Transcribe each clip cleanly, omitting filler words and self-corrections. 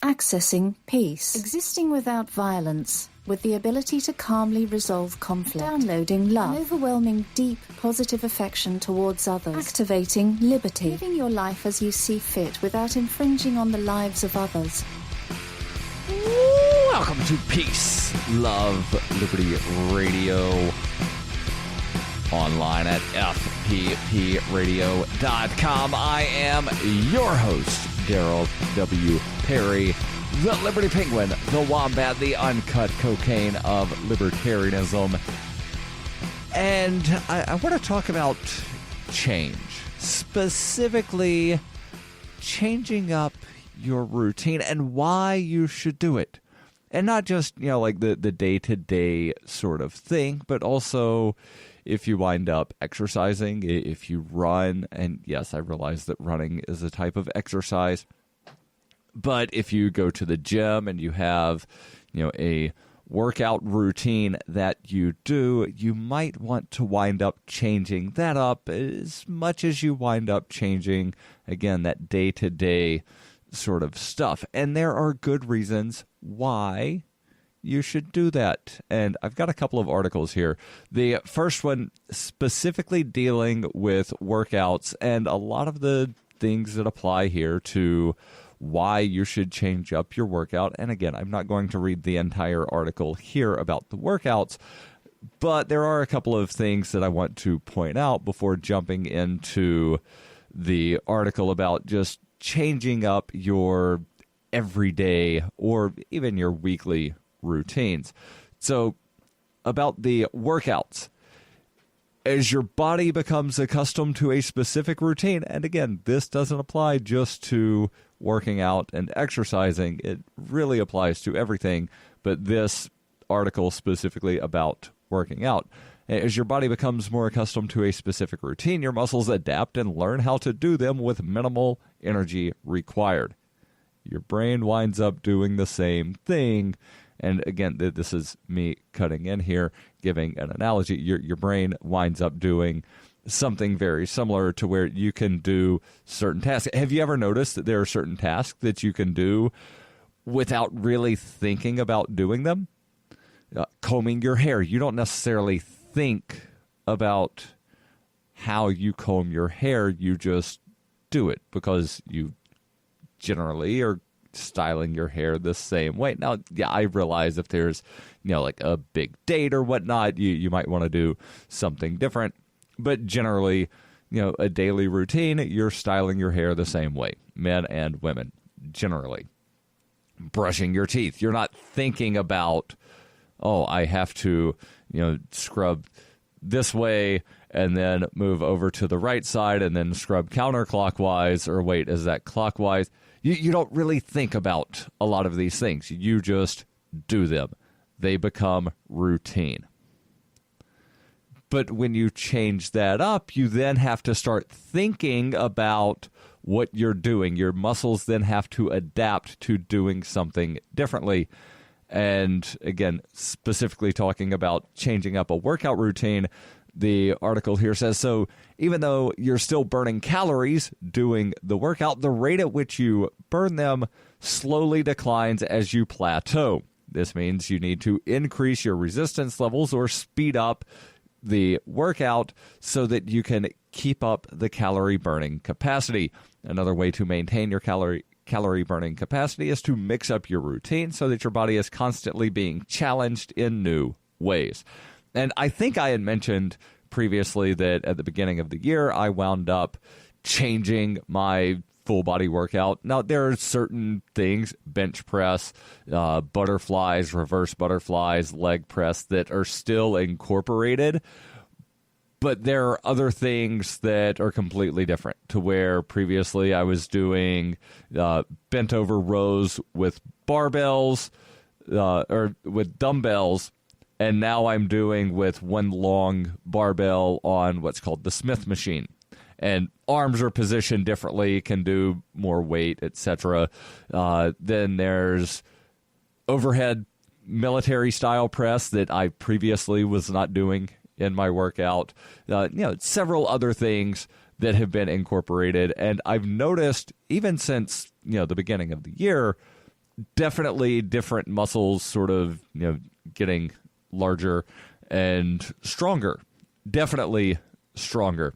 Accessing peace. Existing without violence, with the ability to calmly resolve conflict. Downloading love. An overwhelming, deep, positive affection towards others. Activating liberty. Living your life as you see fit without infringing on the lives of others. Welcome to Peace, Love, Liberty Radio. Online at fppradio.com. I am your host, Darryl W. Perry, the Liberty Penguin, the Wombat, the uncut cocaine of libertarianism. And I want to talk about change, specifically changing up your routine and why you should do it. And not just, like the day-to-day sort of thing, but also if you wind up exercising, if you run, and yes, I realize that running is a type of exercise, but if you go to the gym and you have, a workout routine that you do, you might want to wind up changing that up as much as you wind up changing, again, that day-to-day sort of stuff. And there are good reasons why you should do that. And I've got a couple of articles here. The first one specifically dealing with workouts and a lot of the things that apply here to why you should change up your workout. And again, I'm not going to read the entire article here about the workouts, but there are a couple of things that I want to point out before jumping into the article about just changing up your everyday or even your weekly routines. So about the workouts, as your body becomes accustomed to a specific routine, and again, this doesn't apply just to working out and exercising, it really applies to everything, but this article specifically about working out. As your body becomes more accustomed to a specific routine, your muscles adapt and learn how to do them with minimal energy required. Your brain winds up doing the same thing. And again, this is me cutting in here, giving an analogy. Your brain winds up doing something very similar to where you can do certain tasks. Have you ever noticed that there are certain tasks that you can do without really thinking about doing them? Combing your hair. You don't necessarily think about how you comb your hair. You just do it because you generally are styling your hair the same way. Now, yeah, I realize if there's, like a big date or whatnot, you might want to do something different. But generally, a daily routine, you're styling your hair the same way, men and women, generally. Brushing your teeth. You're not thinking about, I have to, scrub this way and then move over to the right side and then scrub counterclockwise, or wait, is that clockwise? You don't really think about a lot of these things. You just do them. They become routine. But when you change that up, you then have to start thinking about what you're doing. Your muscles then have to adapt to doing something differently. And again, specifically talking about changing up a workout routine, the article here says, so even though you're still burning calories doing the workout, the rate at which you burn them slowly declines as you plateau. This means you need to increase your resistance levels or speed up the workout so that you can keep up the calorie burning capacity. Another way to maintain your calorie burning capacity is to mix up your routine so that your body is constantly being challenged in new ways. And I think I had mentioned previously that at the beginning of the year, I wound up changing my full body workout. Now, there are certain things, bench press, butterflies, reverse butterflies, leg press, that are still incorporated. But there are other things that are completely different, to where previously I was doing bent over rows with barbells or with dumbbells, and now I'm doing with one long barbell on what's called the Smith machine. And arms are positioned differently, can do more weight, etc. Then there's overhead military style press that I previously was not doing in my workout. Several other things that have been incorporated. And I've noticed, even since the beginning of the year, definitely different muscles sort of, getting larger and stronger. Definitely stronger.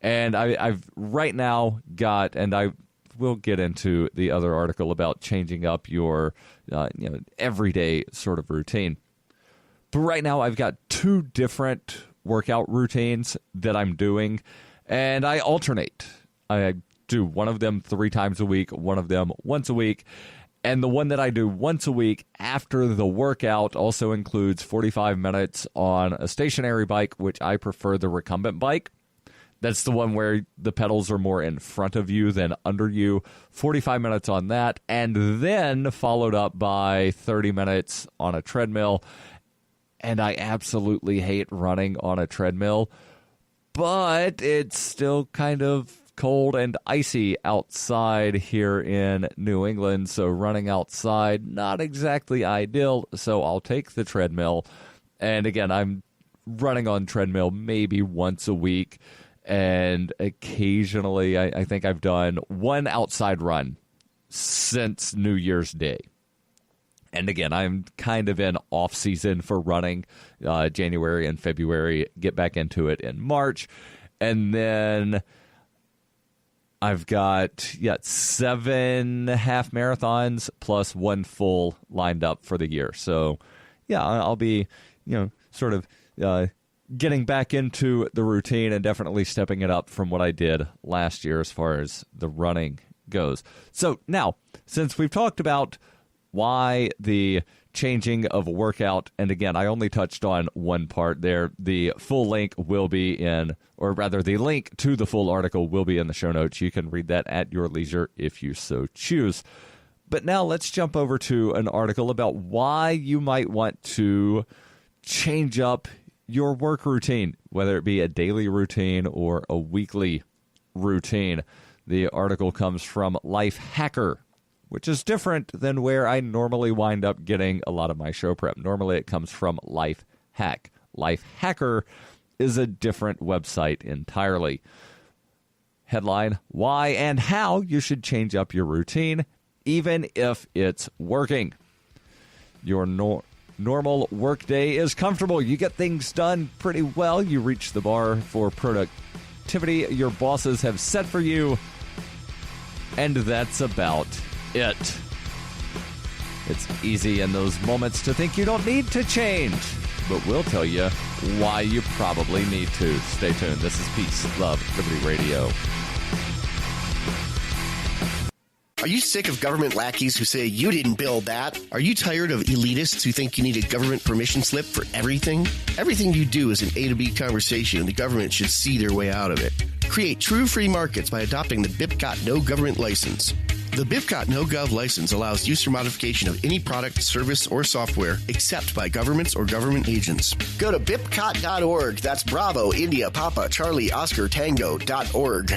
And I've right now got, and I will get into the other article about changing up your everyday sort of routine. But right now I've got 2 different workout routines that I'm doing, and I alternate. I do one of them 3 times a week, one of them once a week. And the one that I do once a week after the workout also includes 45 minutes on a stationary bike, which I prefer the recumbent bike. That's the one where the pedals are more in front of you than under you. 45 minutes on that, and then followed up by 30 minutes on a treadmill. And I absolutely hate running on a treadmill, but it's still kind of cold and icy outside here in New England, so running outside, not exactly ideal, so I'll take the treadmill. And again, I'm running on treadmill maybe once a week, and occasionally I think I've done one outside run since New Year's Day. And again, I'm kind of in off-season for running, January and February, get back into it in March. And then I've got 7 half marathons plus 1 full lined up for the year. So, yeah, I'll be, sort of getting back into the routine and definitely stepping it up from what I did last year as far as the running goes. So now, since we've talked about why the changing of a workout, and again, I only touched on one part there. The full link will be in, or rather the link to the full article will be in the show notes. You can read that at your leisure if you so choose. But now let's jump over to an article about why you might want to change up your work routine, whether it be a daily routine or a weekly routine. The article comes from Life Hacker, which is different than where I normally wind up getting a lot of my show prep. Normally it comes from Life Hack. Life Hacker is a different website entirely. Headline, why and how you should change up your routine, even if it's working. Your normal workday is comfortable. You get things done pretty well. You reach the bar for productivity your bosses have set for you, and that's about it. It's easy in those moments to think you don't need to change, but we'll tell you why you probably need to. Stay tuned. This is Peace, Love, Liberty Radio. Are you sick of government lackeys who say you didn't build that? Are you tired of elitists who think you need a government permission slip for everything? Everything you do is an A to B conversation, and the government should see their way out of it. Create true free markets by adopting the BIPCOT No Government License. The BIPCOT No Gov license allows use or modification of any product, service, or software except by governments or government agents. Go to BIPCOT.org. That's Bravo, India, Papa, Charlie, Oscar, Tango.org.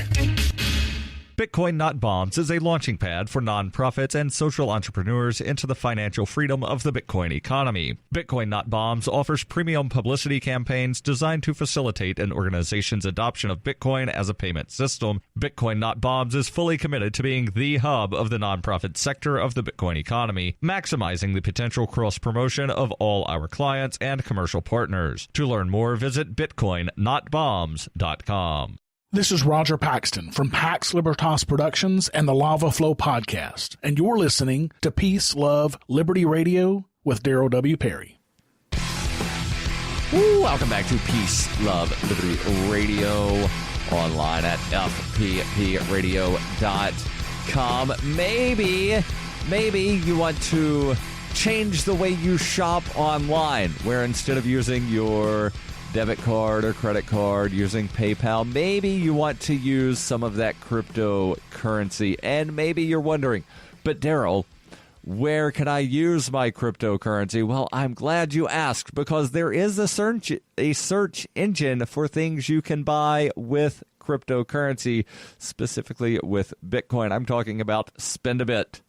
Bitcoin Not Bombs is a launching pad for nonprofits and social entrepreneurs into the financial freedom of the Bitcoin economy. Bitcoin Not Bombs offers premium publicity campaigns designed to facilitate an organization's adoption of Bitcoin as a payment system. Bitcoin Not Bombs is fully committed to being the hub of the nonprofit sector of the Bitcoin economy, maximizing the potential cross-promotion of all our clients and commercial partners. To learn more, visit bitcoinnotbombs.com. This is Roger Paxton from Pax Libertas Productions and the Lava Flow Podcast, and you're listening to Peace, Love, Liberty Radio with Darryl W. Perry. Welcome back to Peace, Love, Liberty Radio, online at fppradio.com. Maybe you want to change the way you shop online, where instead of using your debit card or credit card, using PayPal, maybe you want to use some of that cryptocurrency. And maybe you're wondering, but Darryl, where can I use my cryptocurrency? Well, I'm glad you asked, because there is a search engine for things you can buy with cryptocurrency, specifically with Bitcoin. I'm talking about SpendABit.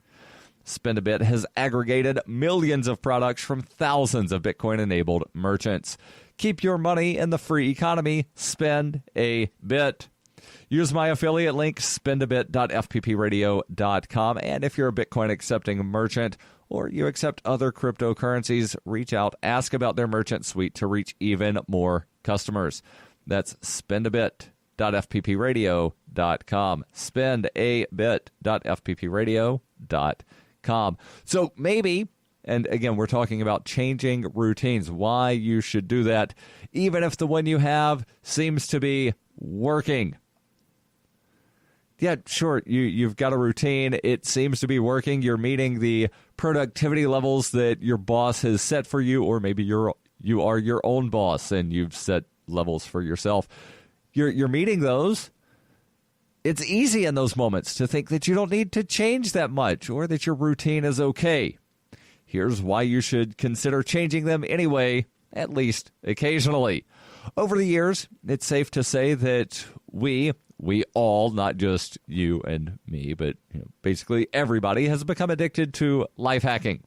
SpendABit has aggregated millions of products from thousands of Bitcoin-enabled merchants. Keep your money in the free economy. Spend a bit. Use my affiliate link, spendabit.fppradio.com. And if you're a Bitcoin accepting merchant or you accept other cryptocurrencies, reach out, ask about their merchant suite to reach even more customers. That's spendabit.fppradio.com. Spendabit.fppradio.com. So maybe, and again, we're talking about changing routines, why you should do that, even if the one you have seems to be working. Yeah, sure, you've got a routine. It seems to be working. You're meeting the productivity levels that your boss has set for you, or maybe you are your own boss and you've set levels for yourself. You're meeting those. It's easy in those moments to think that you don't need to change that much or that your routine is okay. Here's why you should consider changing them anyway, at least occasionally. Over the years, it's safe to say that we all, not just you and me, but basically everybody has become addicted to life hacking.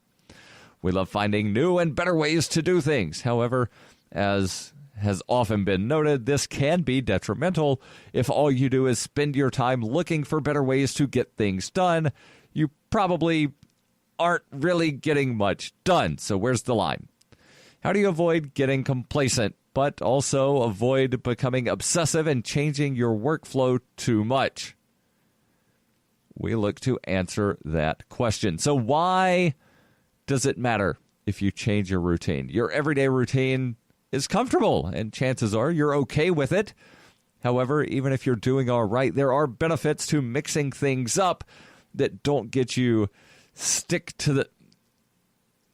We love finding new and better ways to do things. However, as has often been noted, this can be detrimental. If all you do is spend your time looking for better ways to get things done, you probably aren't really getting much done. So where's the line? How do you avoid getting complacent, but also avoid becoming obsessive and changing your workflow too much? We look to answer that question. So why does it matter if you change your routine? Your everyday routine is comfortable, and chances are you're okay with it. However, even if you're doing all right, there are benefits to mixing things up that don't get you stick to the...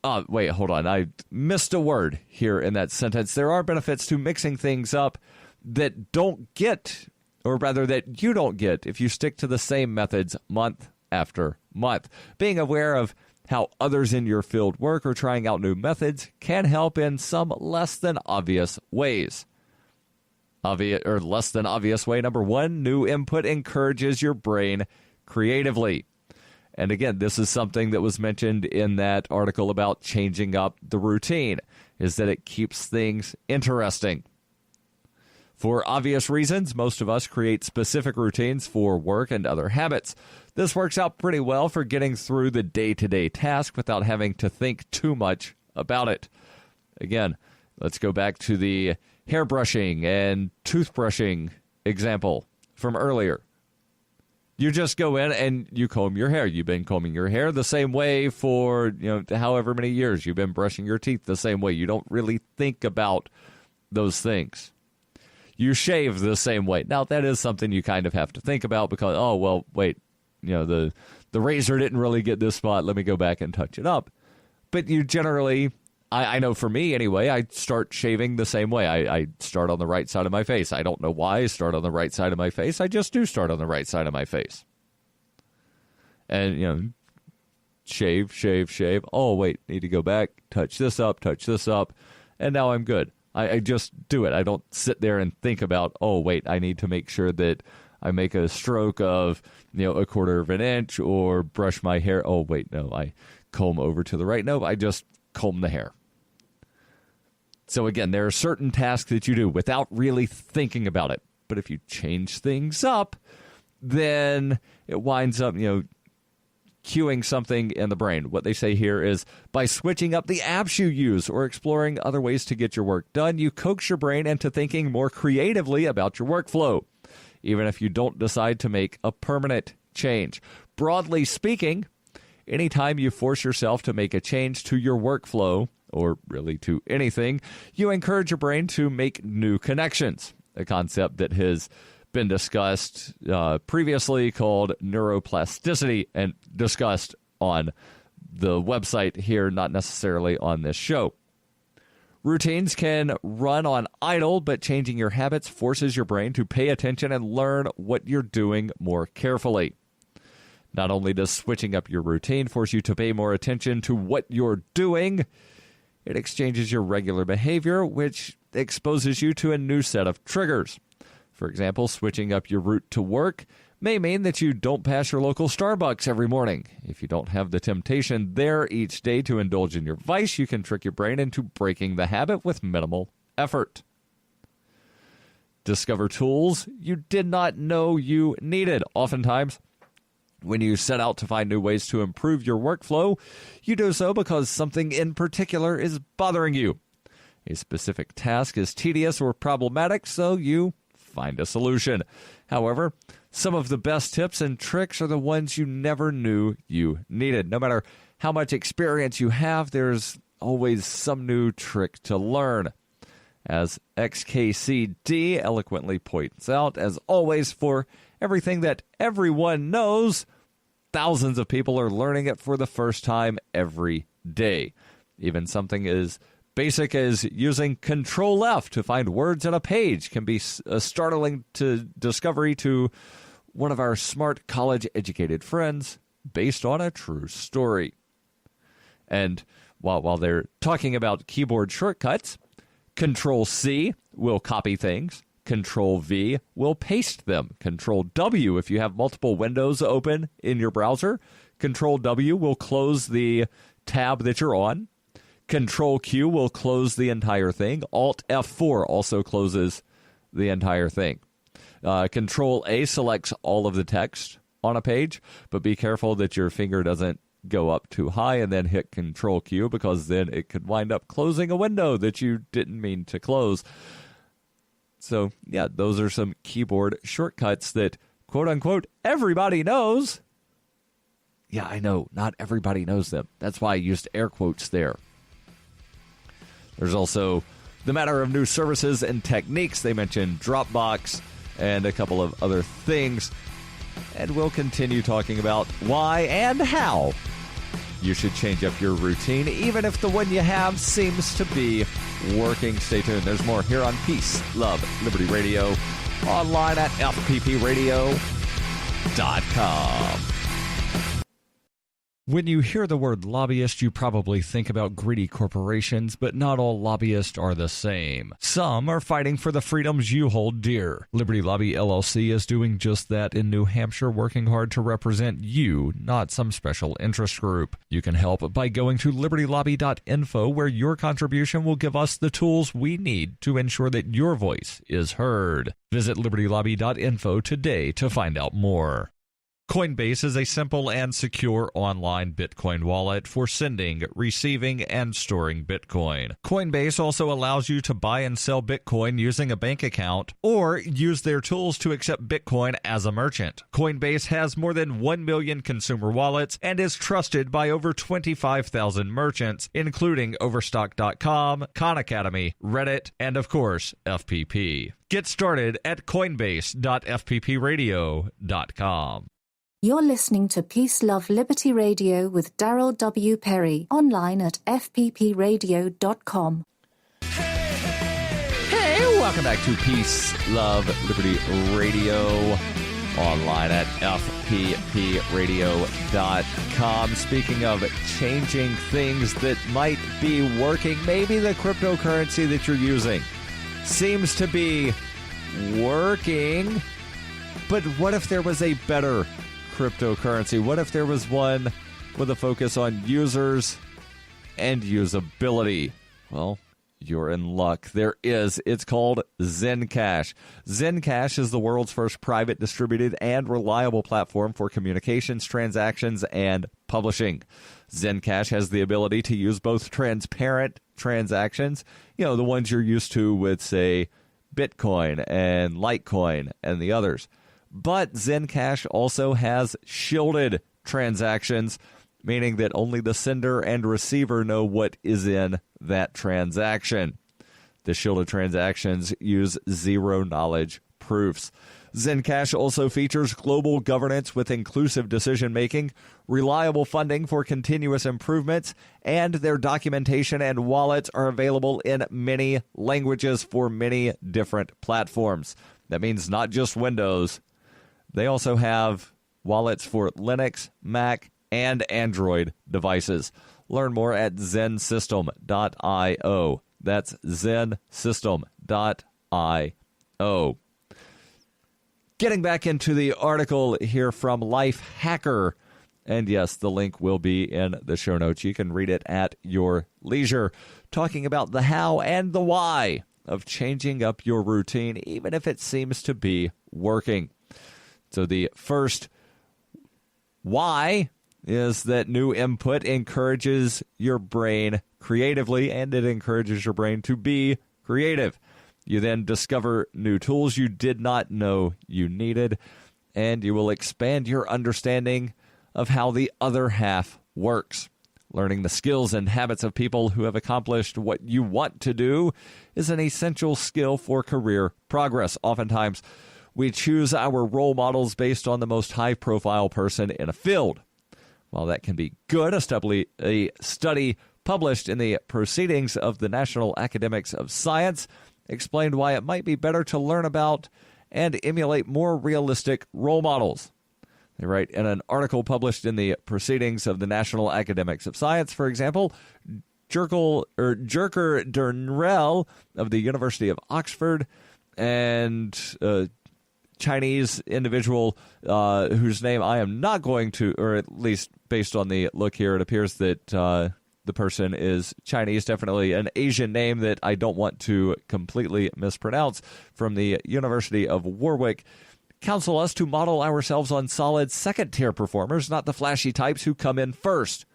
Oh, wait, hold on. I missed a word here in that sentence. There are benefits to mixing things up that don't get, or rather that you don't get, if you stick to the same methods month after month. Being aware of how others in your field work or trying out new methods can help in some less than obvious ways. Less than obvious way number one, new input encourages your brain creatively. And again, this is something that was mentioned in that article about changing up the routine, is that it keeps things interesting. For obvious reasons, most of us create specific routines for work and other habits. This works out pretty well for getting through the day-to-day task without having to think too much about it. Again, let's go back to the hairbrushing and toothbrushing example from earlier. You just go in and you comb your hair. You've been combing your hair the same way for, however many years. You've been brushing your teeth the same way. You don't really think about those things. You shave the same way. Now, that is something you kind of have to think about because, oh, well, wait, the razor didn't really get this spot. Let me go back and touch it up. But you generally, I know for me anyway, I start shaving the same way. I start on the right side of my face. I don't know why I start on the right side of my face. I just do start on the right side of my face. And, shave. Oh, wait, need to go back, touch this up. And now I'm good. I just do it. I don't sit there and think about, oh, wait, I need to make sure that I make a stroke of, a quarter of an inch or brush my hair. Oh, wait, no, I comb over to the right. No, I just comb the hair. So again, there are certain tasks that you do without really thinking about it. But if you change things up, then it winds up, cueing something in the brain. What they say here is by switching up the apps you use or exploring other ways to get your work done, you coax your brain into thinking more creatively about your workflow, even if you don't decide to make a permanent change. Broadly speaking, anytime you force yourself to make a change to your workflow, or really to anything, you encourage your brain to make new connections, a concept that has been discussed previously called neuroplasticity and discussed on the website here, not necessarily on this show. Routines can run on idle, but changing your habits forces your brain to pay attention and learn what you're doing more carefully. Not only does switching up your routine force you to pay more attention to what you're doing, it exchanges your regular behavior, which exposes you to a new set of triggers. For example, switching up your route to work may mean that you don't pass your local Starbucks every morning. If you don't have the temptation there each day to indulge in your vice, you can trick your brain into breaking the habit with minimal effort. Discover tools you did not know you needed. Oftentimes, when you set out to find new ways to improve your workflow, you do so because something in particular is bothering you. A specific task is tedious or problematic, so you find a solution. However, some of the best tips and tricks are the ones you never knew you needed. No matter how much experience you have, there's always some new trick to learn. As XKCD eloquently points out, as always, for everything that everyone knows, thousands of people are learning it for the first time every day. Even something as basic as using Control-F to find words on a page can be a startling discovery to one of our smart college-educated friends based on a true story. And while they're talking about keyboard shortcuts, Control-C will copy things. Control-V will paste them. Control-W, if you have multiple windows open in your browser, Control-W will close the tab that you're on. Control-Q will close the entire thing. Alt-F4 also closes the entire thing. Control-A selects all of the text on a page, but be careful that your finger doesn't go up too high and then hit Control-Q, because then it could wind up closing a window that you didn't mean to close. So, yeah, those are some keyboard shortcuts that, quote-unquote, everybody knows. Yeah, I know, not everybody knows them. That's why I used air quotes there. There's also the matter of new services and techniques. They mentioned Dropbox and a couple of other things. And we'll continue talking about why and how you should change up your routine, even if the one you have seems to be working. Stay tuned. There's more here on Peace, Love, Liberty Radio, online at fppradio.com. When you hear the word lobbyist, you probably think about greedy corporations, but not all lobbyists are the same. Some are fighting for the freedoms you hold dear. Liberty Lobby LLC is doing just that in New Hampshire, working hard to represent you, not some special interest group. You can help by going to libertylobby.info, where your contribution will give us the tools we need to ensure that your voice is heard. Visit libertylobby.info today to find out more. Coinbase is a simple and secure online Bitcoin wallet for sending, receiving, and storing Bitcoin. Coinbase also allows you to buy and sell Bitcoin using a bank account or use their tools to accept Bitcoin as a merchant. Coinbase has more than 1 million consumer wallets and is trusted by over 25,000 merchants, including Overstock.com, Khan Academy, Reddit, and of course, FPP. Get started at coinbase.fppradio.com. You're listening to Peace, Love, Liberty Radio with Darryl W. Perry, online at fppradio.com. Hey, welcome back to Peace, Love, Liberty Radio, online at fppradio.com. Speaking of changing things that might be working, maybe the cryptocurrency that you're using seems to be working, but what if there was a better cryptocurrency? What if there was one with a focus on users and usability? Well, you're in luck. There is. It's called Zencash. Zencash is the world's first private, distributed, and reliable platform for communications, transactions, and publishing. Zencash has the ability to use both transparent transactions, the ones you're used to with, say, Bitcoin and Litecoin and the others. But Zencash also has shielded transactions, meaning that only the sender and receiver know what is in that transaction. The shielded transactions use zero-knowledge proofs. Zencash also features global governance with inclusive decision-making, reliable funding for continuous improvements, and their documentation and wallets are available in many languages for many different platforms. That means not just Windows. They also have wallets for Linux, Mac, and Android devices. Learn more at zensystem.io. That's zensystem.io. Getting back into the article here from Life Hacker, and yes, the link will be in the show notes. You can read it at your leisure, talking about the how and the why of changing up your routine, even if it seems to be working. So the first why is that new input encourages your brain creatively, and it encourages your brain to be creative. You then discover new tools you did not know you needed, and you will expand your understanding of how the other half works. Learning the skills and habits of people who have accomplished what you want to do is an essential skill for career progress. Oftentimes, we choose our role models based on the most high-profile person in a field. While that can be good, a study published in the Proceedings of the National Academics of Science explained why it might be better to learn about and emulate more realistic role models. They write in an article published in the Proceedings of the National Academics of Science, for example, Jerker Darryl of the University of Oxford and Chinese individual whose name I am not going to, or at least based on the look here, it appears that the person is Chinese, definitely an Asian name that I don't want to completely mispronounce, from the University of Warwick, counsel us to model ourselves on solid second-tier performers, not the flashy types who come in first.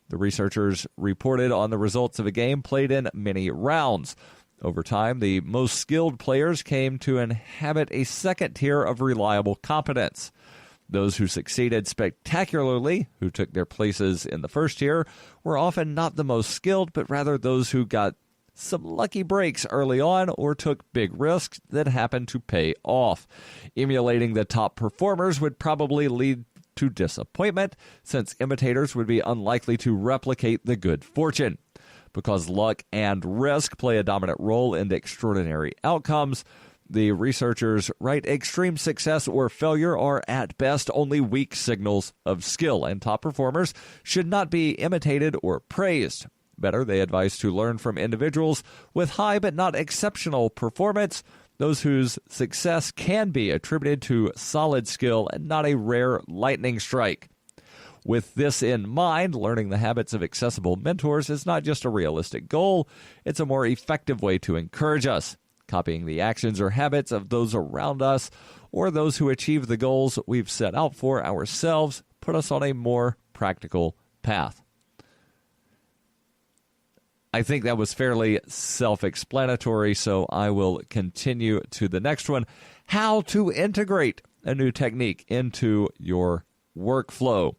The researchers reported on the results of a game played in many rounds. Over time, the most skilled players came to inhabit a second tier of reliable competence. Those who succeeded spectacularly, who took their places in the first tier, were often not the most skilled, but rather those who got some lucky breaks early on or took big risks that happened to pay off. Emulating the top performers would probably lead to disappointment, since imitators would be unlikely to replicate the good fortune. Because luck and risk play a dominant role in the extraordinary outcomes, the researchers write extreme success or failure are at best only weak signals of skill, and top performers should not be imitated or praised. Better, they advise to learn from individuals with high but not exceptional performance, those whose success can be attributed to solid skill and not a rare lightning strike. With this in mind, learning the habits of accessible mentors is not just a realistic goal, it's a more effective way to encourage us. Copying the actions or habits of those around us or those who achieve the goals we've set out for ourselves put us on a more practical path. I think that was fairly self-explanatory, so I will continue to the next one. How to integrate a new technique into your workflow.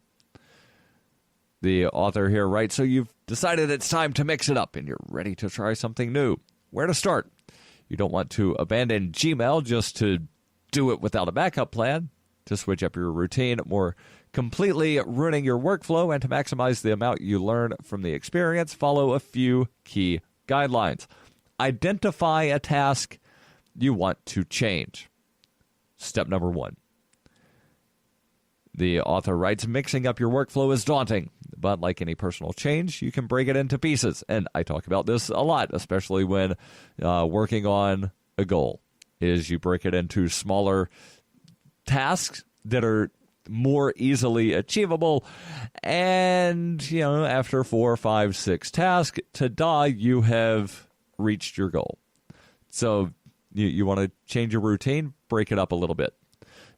The author here writes, so you've decided it's time to mix it up and you're ready to try something new. Where to start? You don't want to abandon Gmail just to do it without a backup plan. To switch up your routine more completely, ruining your workflow, and to maximize the amount you learn from the experience, follow a few key guidelines. Identify a task you want to change. Step number 1. The author writes, mixing up your workflow is daunting, but like any personal change, you can break it into pieces. And I talk about this a lot, especially when working on a goal, is you break it into smaller tasks that are more easily achievable. And, after 4, 5, 6 tasks, ta-da, you have reached your goal. So you want to change your routine, break it up a little bit.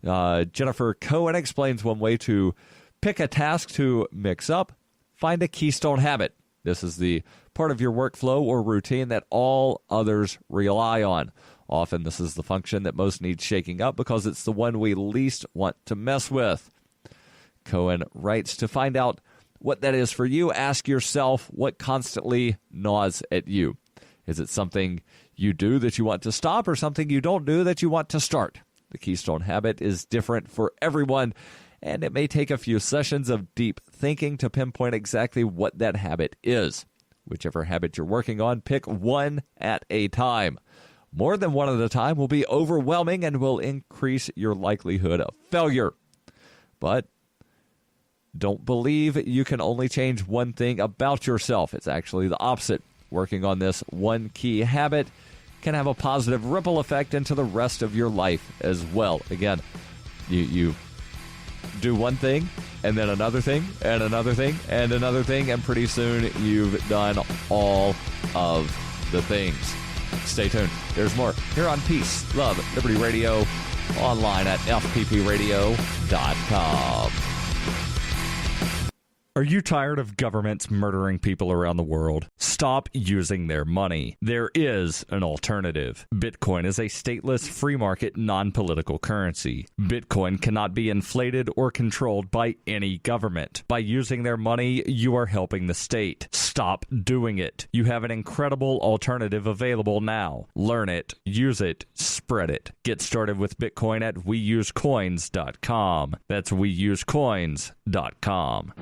Jennifer Cohen explains one way to pick a task to mix up. Find a keystone habit. This is the part of your workflow or routine that all others rely on. Often this is the function that most needs shaking up because it's the one we least want to mess with. Cohen writes, to find out what that is for you, ask yourself what constantly gnaws at you. Is it something you do that you want to stop or something you don't do that you want to start? The keystone habit is different for everyone, and it may take a few sessions of deep thinking to pinpoint exactly what that habit is. Whichever habit you're working on, pick one at a time. More than one at a time will be overwhelming and will increase your likelihood of failure. But don't believe you can only change one thing about yourself. It's actually the opposite. Working on this one key habit can have a positive ripple effect into the rest of your life as well. Again, you do one thing, and then another thing, and another thing, and another thing, and pretty soon you've done all of the things. Stay tuned. There's more here on Peace, Love, Liberty Radio, online at fppradio.com. Are you tired of governments murdering people around the world? Stop using their money. There is an alternative. Bitcoin is a stateless, free market, non-political currency. Bitcoin cannot be inflated or controlled by any government. By using their money, you are helping the state. Stop doing it. You have an incredible alternative available now. Learn it, use it, spread it. Get started with Bitcoin at weusecoins.com. That's weusecoins.com.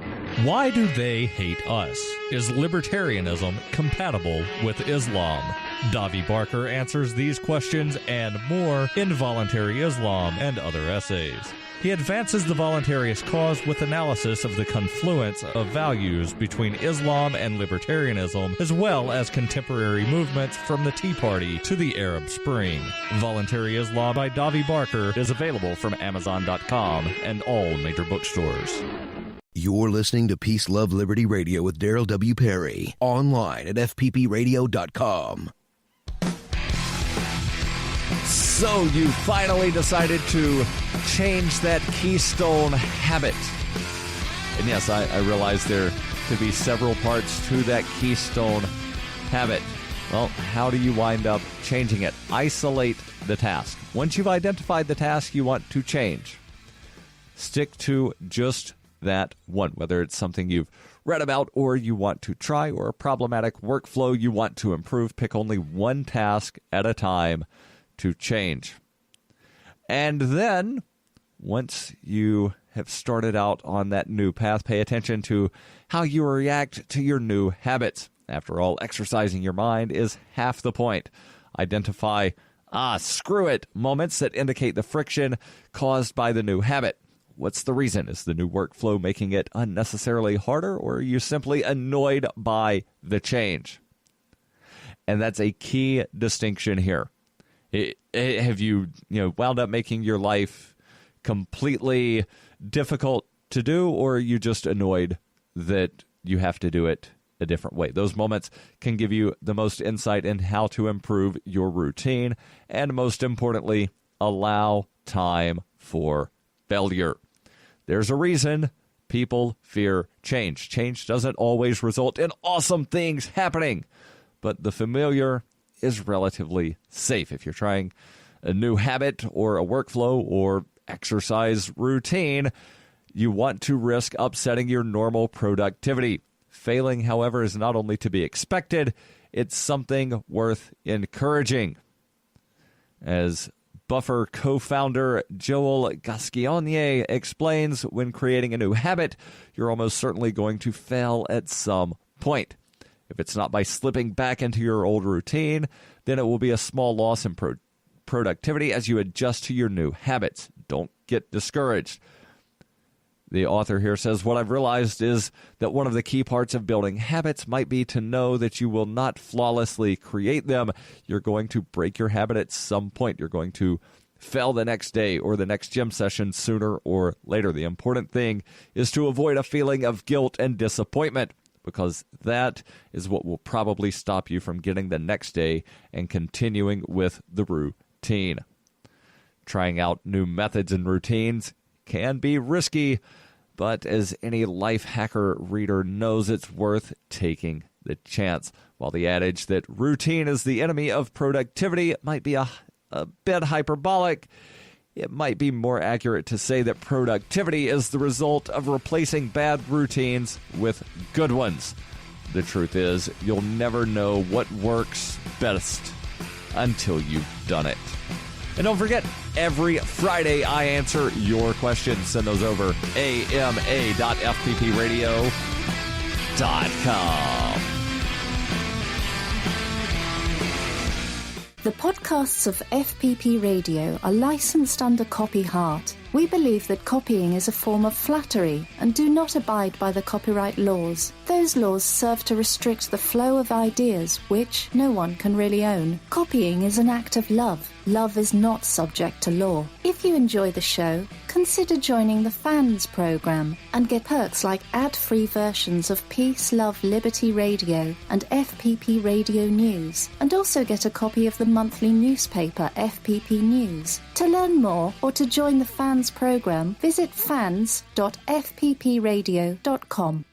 Why do they hate us? Is libertarianism compatible with Islam? Davi Barker answers these questions and more in Voluntary Islam and Other Essays. He advances the voluntarist cause with analysis of the confluence of values between Islam and libertarianism, as well as contemporary movements from the Tea Party to the Arab Spring. Voluntary Islam by Davi Barker is available from Amazon.com and all major bookstores. You're listening to Peace, Love, Liberty Radio with Darryl W. Perry, online at fppradio.com. So you finally decided to change that keystone habit. And yes, I realize there could be several parts to that keystone habit. Well, how do you wind up changing it? Isolate the task. Once you've identified the task you want to change, stick to just that one, whether it's something you've read about or you want to try, or a problematic workflow you want to improve. Pick only one task at a time to change. And then, once you have started out on that new path, pay attention to how you react to your new habits. After all, exercising your mind is half the point. Identify, screw it, moments that indicate the friction caused by the new habit. What's the reason? Is the new workflow making it unnecessarily harder, or are you simply annoyed by the change? And that's a key distinction here. Have you wound up making your life completely difficult to do, or are you just annoyed that you have to do it a different way? Those moments can give you the most insight in how to improve your routine, and most importantly, allow time for failure. There's a reason people fear change. Change doesn't always result in awesome things happening, but the familiar is relatively safe. If you're trying a new habit or a workflow or exercise routine, you want to risk upsetting your normal productivity. Failing, however, is not only to be expected, it's something worth encouraging. As Buffer co-founder Joel Gascoigne explains, when creating a new habit, you're almost certainly going to fail at some point. If it's not by slipping back into your old routine, then it will be a small loss in productivity as you adjust to your new habits. Don't get discouraged. The author here says, what I've realized is that one of the key parts of building habits might be to know that you will not flawlessly create them. You're going to break your habit at some point. You're going to fail the next day or the next gym session sooner or later. The important thing is to avoid a feeling of guilt and disappointment, because that is what will probably stop you from getting the next day and continuing with the routine. Trying out new methods and routines can be risky, but as any life hacker reader knows, it's worth taking the chance. While the adage that routine is the enemy of productivity might be a bit hyperbolic, it might be more accurate to say that productivity is the result of replacing bad routines with good ones. The truth is, you'll never know what works best until you've done it. And don't forget, every Friday I answer your questions. Send those over ama.fppradio.com. The podcasts of FPP Radio are licensed under Copy Heart We believe that copying is a form of flattery and do not abide by the copyright laws. Those laws serve to restrict the flow of ideas which no one can really own. Copying is an act of love. Love is not subject to law. If you enjoy the show, consider joining the Fans program and get perks like ad-free versions of Peace, Love, Liberty Radio and FPP Radio News, and also get a copy of the monthly newspaper FPP News. To learn more or to join the Fans program, visit fans.fppradio.com.